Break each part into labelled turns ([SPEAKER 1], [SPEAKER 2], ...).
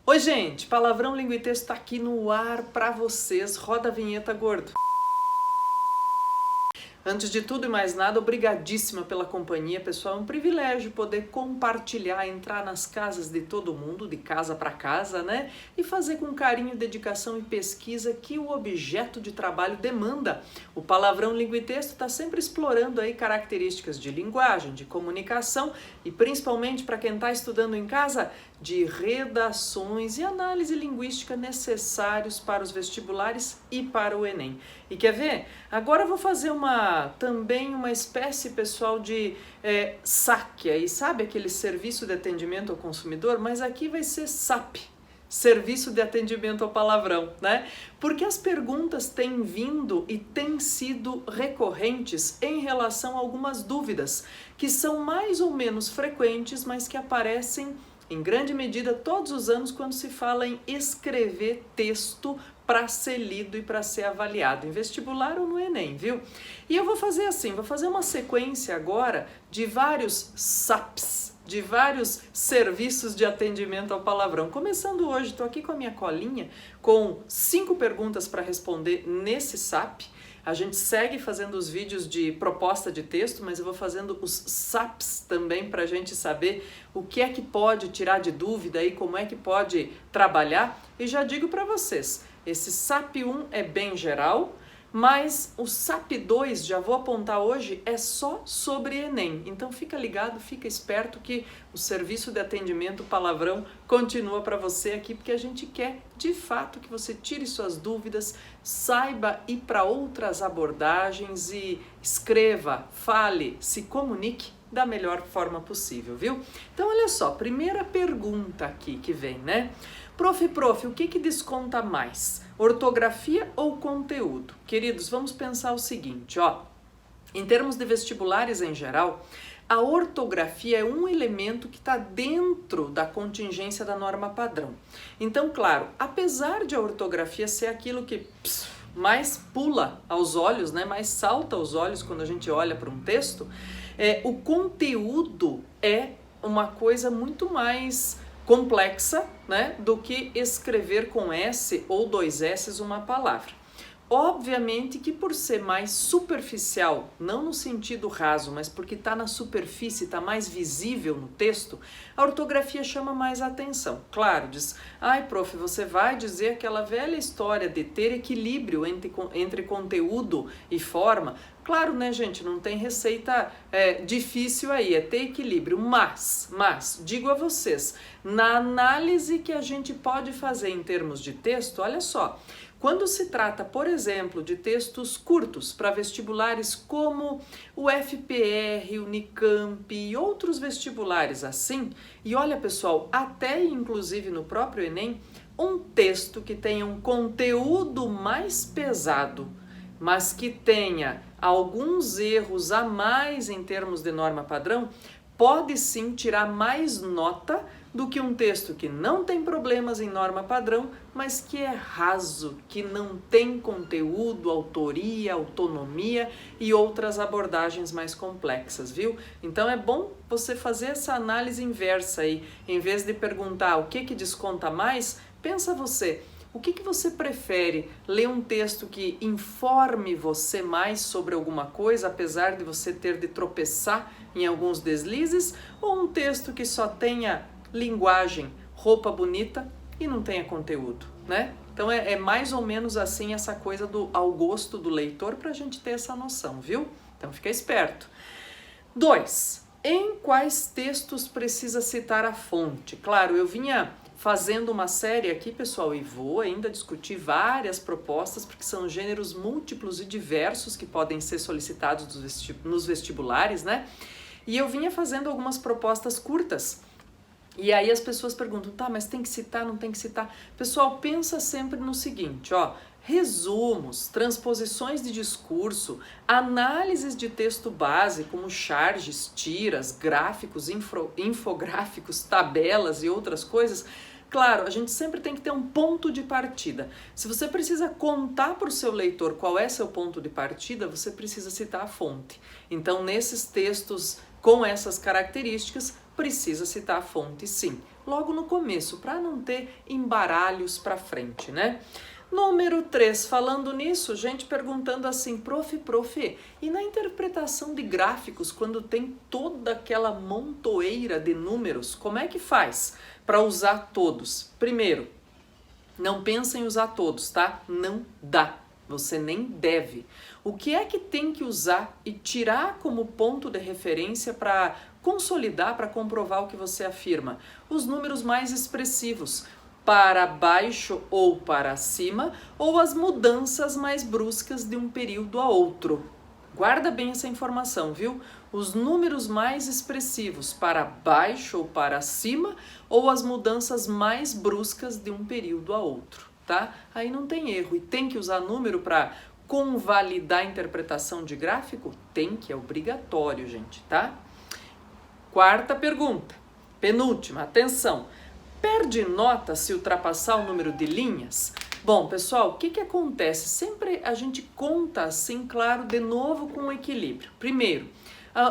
[SPEAKER 1] Oi gente, Palavrão Língua e Texto tá aqui no ar pra vocês, roda a vinheta gordo. Antes de tudo e mais nada, obrigadíssima pela companhia, pessoal. É um privilégio poder compartilhar, entrar nas casas de todo mundo, de casa para casa, né? E fazer com carinho, dedicação e pesquisa que o objeto de trabalho demanda. O Palavrão Língua e Texto está sempre explorando aí características de linguagem, de comunicação e principalmente para quem está estudando em casa, de redações e análise linguística necessários para os vestibulares e para o Enem. E quer ver? Agora eu vou fazer também uma espécie, pessoal, de SAC, aí, sabe aquele serviço de atendimento ao consumidor? Mas aqui vai ser SAP, Serviço de Atendimento ao Palavrão, né? Porque as perguntas têm vindo e têm sido recorrentes em relação a algumas dúvidas que são mais ou menos frequentes, mas que aparecem em grande medida todos os anos quando se fala em escrever texto para ser lido e para ser avaliado em vestibular ou no Enem, viu? E eu vou fazer assim, vou fazer uma sequência agora de vários SAPs, de vários serviços de atendimento ao palavrão. Começando hoje, estou aqui com a minha colinha com 5 perguntas para responder nesse SAP. A gente segue fazendo os vídeos de proposta de texto, mas eu vou fazendo os SAPs também para a gente saber o que é que pode tirar de dúvida e como é que pode trabalhar. E já digo para vocês, esse SAP 1 é bem geral, mas o SAP 2, já vou apontar hoje, é só sobre Enem. Então fica ligado, fica esperto que o serviço de atendimento palavrão continua para você aqui, porque a gente quer de fato que você tire suas dúvidas, saiba ir para outras abordagens e escreva, fale, se comunique da melhor forma possível, viu? Então olha só, primeira pergunta aqui que vem, né? Prof, o que desconta mais? Ortografia ou conteúdo? Queridos, vamos pensar o seguinte, ó. Em termos de vestibulares em geral, a ortografia é um elemento que está dentro da contingência da norma padrão. Então, claro, apesar de a ortografia ser aquilo que mais pula aos olhos, né, mais salta aos olhos quando a gente olha para um texto, o conteúdo é uma coisa muito mais complexa, né, do que escrever com S ou 2 S's uma palavra. Obviamente que por ser mais superficial, não no sentido raso, mas porque está na superfície, está mais visível no texto, a ortografia chama mais atenção. Claro, diz, ai prof, você vai dizer aquela velha história de ter equilíbrio entre conteúdo e forma. Claro, né, gente, não tem receita difícil aí, é ter equilíbrio, mas, digo a vocês, na análise que a gente pode fazer em termos de texto, olha só, quando se trata, por exemplo, de textos curtos para vestibulares como o FPR, o Unicamp e outros vestibulares assim, e olha pessoal, até inclusive no próprio Enem, um texto que tenha um conteúdo mais pesado, mas que tenha alguns erros a mais em termos de norma padrão, pode sim tirar mais nota do que um texto que não tem problemas em norma padrão, mas que é raso, que não tem conteúdo, autoria, autonomia e outras abordagens mais complexas, viu? Então é bom você fazer essa análise inversa aí, em vez de perguntar o que desconta mais, pensa você. O que você prefere? Ler um texto que informe você mais sobre alguma coisa, apesar de você ter de tropeçar em alguns deslizes? Ou um texto que só tenha linguagem, roupa bonita e não tenha conteúdo, né? Então é mais ou menos assim essa coisa do ao gosto do leitor para a gente ter essa noção, viu? Então fica esperto. 2. Em quais textos precisa citar a fonte? Claro, eu vinha fazendo uma série aqui, pessoal, e vou ainda discutir várias propostas, porque são gêneros múltiplos e diversos que podem ser solicitados nos vestibulares, né? E eu vinha fazendo algumas propostas curtas. E aí as pessoas perguntam, tá, mas tem que citar, não tem que citar? Pessoal, pensa sempre no seguinte, ó, resumos, transposições de discurso, análises de texto base, como charges, tiras, gráficos, infográficos, tabelas e outras coisas. Claro, a gente sempre tem que ter um ponto de partida. Se você precisa contar para o seu leitor qual é seu ponto de partida, você precisa citar a fonte. Então, nesses textos com essas características, precisa citar a fonte sim, logo no começo, para não ter embaralhos para frente, né? Número 3, falando nisso, gente perguntando assim, prof, e na interpretação de gráficos, quando tem toda aquela montoeira de números, como é que faz para usar todos? Primeiro, não pensa em usar todos, tá? Não dá, você nem deve. O que é que tem que usar e tirar como ponto de referência para consolidar, para comprovar o que você afirma? Os números mais expressivos, para baixo ou para cima, ou as mudanças mais bruscas de um período a outro. Guarda bem essa informação, viu? Os números mais expressivos para baixo ou para cima, ou as mudanças mais bruscas de um período a outro, tá? Aí não tem erro. E tem que usar número para convalidar a interpretação de gráfico? Tem que, é obrigatório, gente, tá? Quarta pergunta, penúltima, atenção. Perde nota se ultrapassar o número de linhas? Bom, pessoal, o que acontece? Sempre a gente conta assim, claro, de novo com o equilíbrio. Primeiro,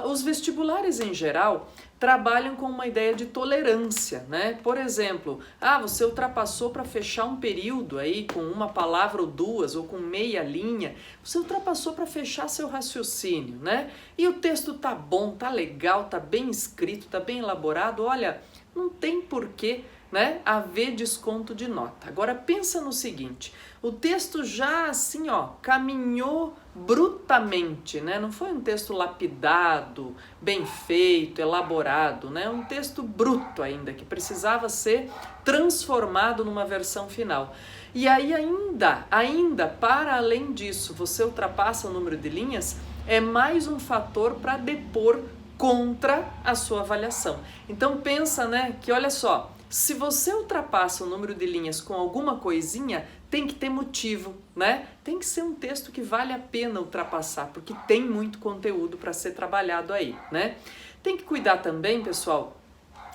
[SPEAKER 1] os vestibulares em geral trabalham com uma ideia de tolerância, né? Por exemplo, você ultrapassou para fechar um período aí com uma palavra ou duas, ou com meia linha, você ultrapassou para fechar seu raciocínio, né? E o texto tá bom, tá legal, tá bem escrito, tá bem elaborado, olha, não tem porquê, né, haver desconto de nota. Agora pensa no seguinte, o texto já assim, caminhou brutamente, né? Não foi um texto lapidado, bem feito, elaborado, né? Um texto bruto ainda, que precisava ser transformado numa versão final. E aí ainda, para além disso, você ultrapassa o número de linhas, é mais um fator para depor contra a sua avaliação. Então pensa, né, que olha só, se você ultrapassa o número de linhas com alguma coisinha, tem que ter motivo, né? Tem que ser um texto que vale a pena ultrapassar, porque tem muito conteúdo para ser trabalhado aí, né? Tem que cuidar também, pessoal,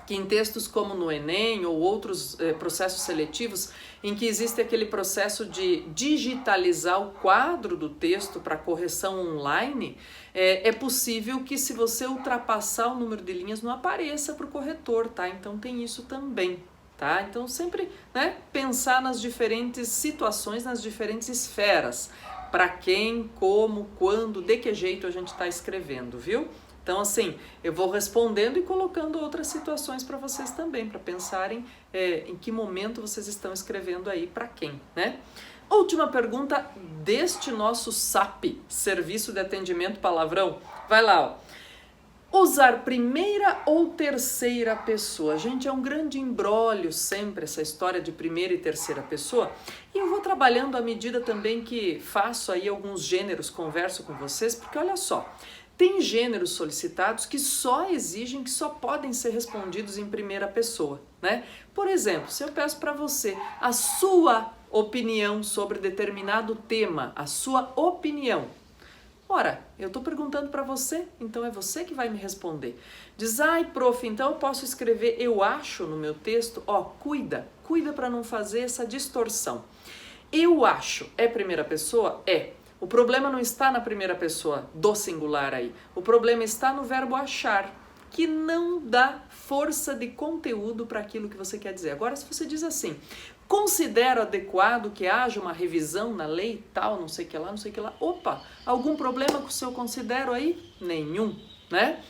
[SPEAKER 1] que em textos como no Enem ou outros processos seletivos, em que existe aquele processo de digitalizar o quadro do texto para correção online, é possível que se você ultrapassar o número de linhas não apareça para o corretor, tá? Então tem isso também, tá? Então sempre, né, pensar nas diferentes situações, nas diferentes esferas, para quem, como, quando, de que jeito a gente está escrevendo, viu? Então, assim, eu vou respondendo e colocando outras situações para vocês também, para pensarem em que momento vocês estão escrevendo aí para quem, né? Última pergunta deste nosso SAP, Serviço de Atendimento Palavrão. Vai lá, Usar primeira ou terceira pessoa. Gente, é um grande imbróglio sempre essa história de primeira e terceira pessoa. E eu vou trabalhando à medida também que faço aí alguns gêneros, converso com vocês, porque olha só, tem gêneros solicitados que só exigem, que só podem ser respondidos em primeira pessoa, né? Por exemplo, se eu peço para você a sua opinião sobre determinado tema, a sua opinião. Ora, eu estou perguntando para você, então é você que vai me responder. Diz, ai, prof, então eu posso escrever eu acho no meu texto? Cuida para não fazer essa distorção. Eu acho é primeira pessoa? É. O problema não está na primeira pessoa do singular aí. O problema está no verbo achar, que não dá força de conteúdo para aquilo que você quer dizer. Agora, se você diz assim, considero adequado que haja uma revisão na lei tal, não sei o que lá, não sei o que lá. Opa, algum problema com o seu considero aí? Nenhum, né?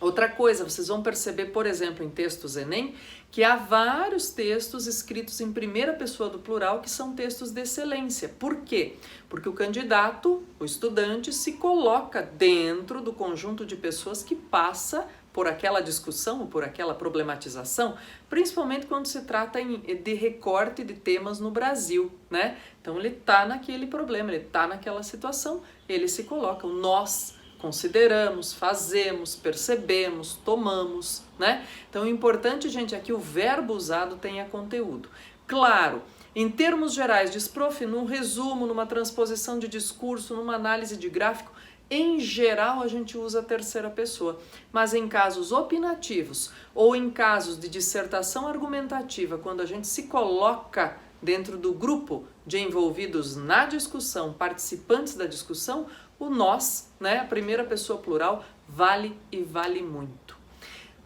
[SPEAKER 1] Outra coisa, vocês vão perceber, por exemplo, em textos Enem, que há vários textos escritos em primeira pessoa do plural que são textos de excelência. Por quê? Porque o candidato, o estudante, se coloca dentro do conjunto de pessoas que passa por aquela discussão ou por aquela problematização, principalmente quando se trata de recorte de temas no Brasil, né? Então ele está naquele problema, ele está naquela situação, ele se coloca, o nós consideramos, fazemos, percebemos, tomamos, né? Então o importante, gente, é que o verbo usado tenha conteúdo. Claro, em termos gerais, diz prof, num resumo, numa transposição de discurso, numa análise de gráfico, em geral a gente usa a terceira pessoa, mas em casos opinativos ou em casos de dissertação argumentativa, quando a gente se coloca dentro do grupo de envolvidos na discussão, participantes da discussão, o o nós, né, a primeira pessoa plural, vale e vale muito.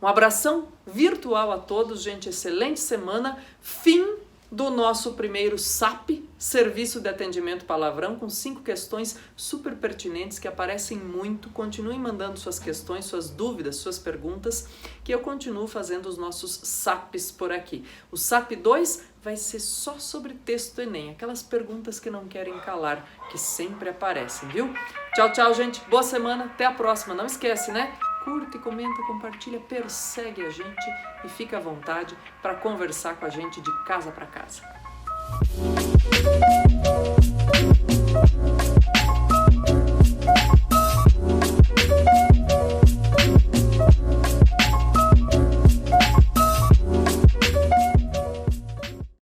[SPEAKER 1] Um abração virtual a todos, gente, excelente semana, fim do nosso primeiro SAP, Serviço de Atendimento Palavrão, com 5 questões super pertinentes que aparecem muito. Continuem mandando suas questões, suas dúvidas, suas perguntas, que eu continuo fazendo os nossos SAPs por aqui. O SAP 2 vai ser só sobre texto Enem, aquelas perguntas que não querem calar, que sempre aparecem, viu? Tchau, tchau, gente. Boa semana. Até a próxima. Não esquece, né? Curte, comenta, compartilha, persegue a gente e fica à vontade para conversar com a gente de casa para casa.